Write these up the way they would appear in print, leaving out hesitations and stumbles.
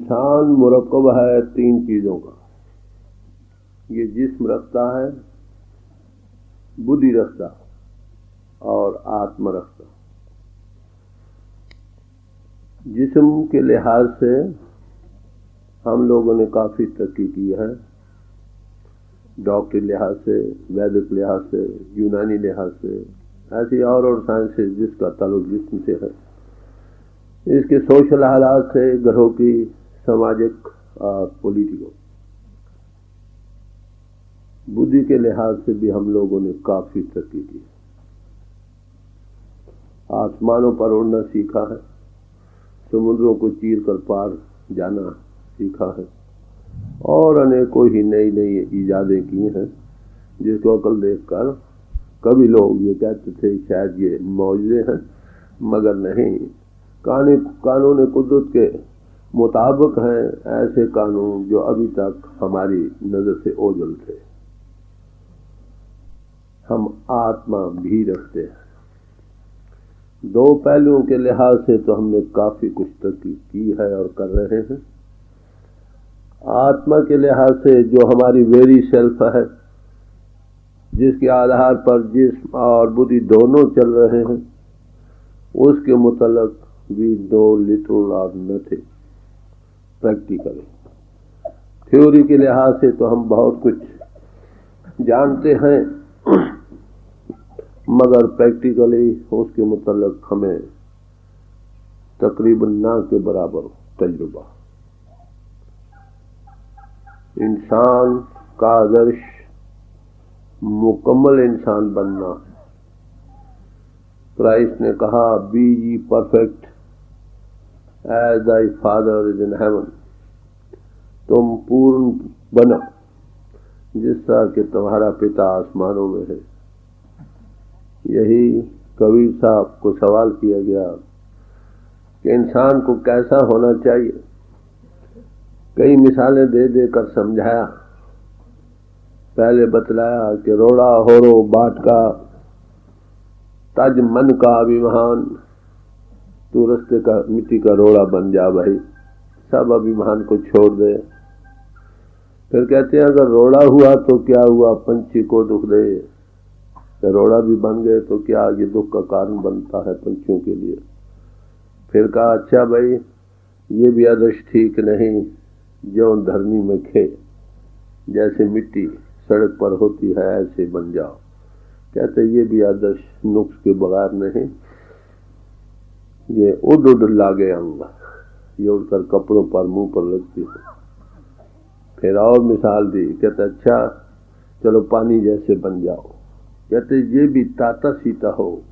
इंसान मुरक्कब है तीन चीजों का। ये जिस्म रखता है, बुद्धि रखता और आत्मा रखता। जिस्म के लिहाज से हम लोगों ने काफी तरक्की की है, डॉक्टरी लिहाज से, वैदिक लिहाज से, यूनानी लिहाज से, ऐसी और साइंसेज जिसका ताल्लुक जिस्म से है। इसके सोशल हालात से, घरों की, सामाजिक और पॉलिटिकल, बुद्धि के लिहाज से भी हम लोगों ने काफी तरक्की की। आसमानों पर उड़ना सीखा है, समुद्रों को चीर कर पार जाना सीखा है और अनेकों ही नई नई इजादें की हैं, जिसको अकल देखकर कभी लोग ये कहते थे शायद ये मौजूदे हैं, मगर नहीं, कानून कुदरत के मुताबिक हैं ऐसे कानून जो अभी तक हमारी नजर से ओझल थे। हम आत्मा भी रखते हैं। दो पहलुओं के लिहाज से तो हमने काफी कुछ तरक्की की है और कर रहे हैं। आत्मा के लिहाज से जो हमारी वेरी सेल्फ है, जिसके आधार पर जिस्म और बुद्धि दोनों चल रहे हैं, उसके मुतल्लिक वी नो लिटिल और नथिंग प्रैक्टिकली। थ्योरी के लिहाज से तो हम बहुत कुछ जानते हैं, मगर प्रैक्टिकली उसके मुतल्लिक हमें तकरीबन ना के बराबर तजुर्बा। इंसान का आदर्श मुकम्मल इंसान बनना है। क्राइस्ट ने कहा, be ye perfect as thy father is in heaven. तुम पूर्ण बनो जिस तरह के तुम्हारा पिता आसमानों में है। यही कबीर साहब को सवाल किया गया कि इंसान को कैसा होना चाहिए। कई मिसालें दे देकर समझाया। पहले बतलाया कि रोड़ा होरो बाट का तज मन का अभिमान, तू रस्ते का मिट्टी का रोड़ा बन जा भाई, सब अभिमान को छोड़ दे। फिर कहते हैं अगर रोड़ा हुआ तो क्या हुआ, पंछी को दुख दे। रोड़ा भी बन गए तो क्या ये दुख का कारण बनता है पंछियों के लिए। फिर कहा अच्छा भाई ये भी आदर्श ठीक नहीं, जो धरनी में खे, जैसे मिट्टी सड़क पर होती है ऐसे बन जाओ। कहते ये भी आदर्श नुक्स के बगैर नहीं, ये उड़ उड़ लागे अंग, ये उड़कर कपड़ों पर मुंह पर लगती है। फिर और मिसाल दी, कहते अच्छा चलो पानी जैसे बन जाओ। कहते ये भी ताता सीता हो,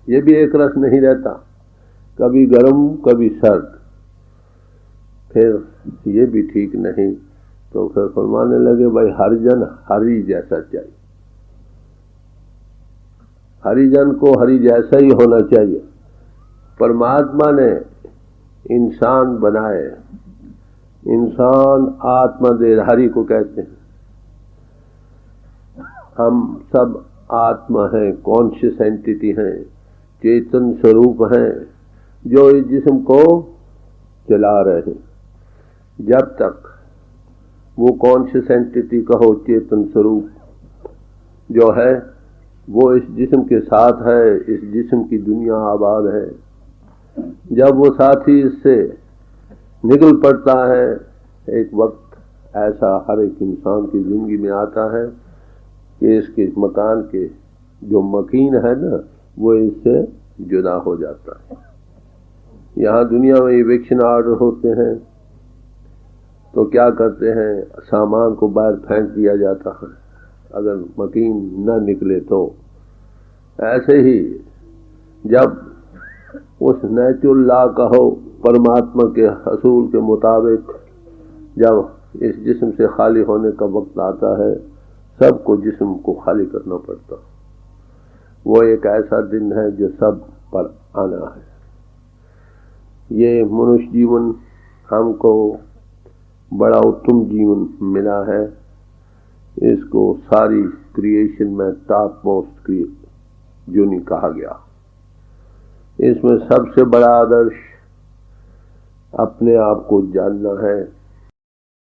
ये भी एक रस नहीं रहता, कभी गर्म कभी सर्द। फिर ये भी ठीक नहीं, तो फिर फरमाने लगे भाई हरिजन हरि जैसा चाहिए। हरिजन को हरि जैसा ही होना चाहिए। परमात्मा ने इंसान बनाए, इंसान आत्मा दे, हरि को कहते हैं। हम सब आत्मा हैं, कॉन्शियस एंटिटी हैं, चेतन स्वरूप हैं जो इस जिस्म को चला रहे हैं। जब तक वो कॉन्शियस एंटिटी कहो, चेतन स्वरूप जो है वो इस जिस्म के साथ है, इस जिस्म की दुनिया आबाद है। जब वो साथी इससे निकल पड़ता है, एक वक्त ऐसा हर एक इंसान की जिंदगी में आता है कि इसके मकान के जो मकीन है ना, वो इससे जुदा हो जाता है। यहाँ दुनिया में इविक्शन ऑर्डर होते हैं तो क्या करते हैं, सामान को बाहर फेंक दिया जाता है अगर मकीन न निकले तो। ऐसे ही जब उस नेचुरल लॉ कहो, परमात्मा के असूल के मुताबिक जब इस जिस्म से खाली होने का वक्त आता है, सबको जिस्म को खाली करना पड़ता। वो एक ऐसा दिन है जो सब पर आना है। ये मनुष्य जीवन हमको बड़ा उत्तम जीवन मिला है। इसको सारी क्रिएशन में टॉप मोस्ट जूनी कहा गया। इसमें सबसे बड़ा आदर्श अपने आप को जानना है।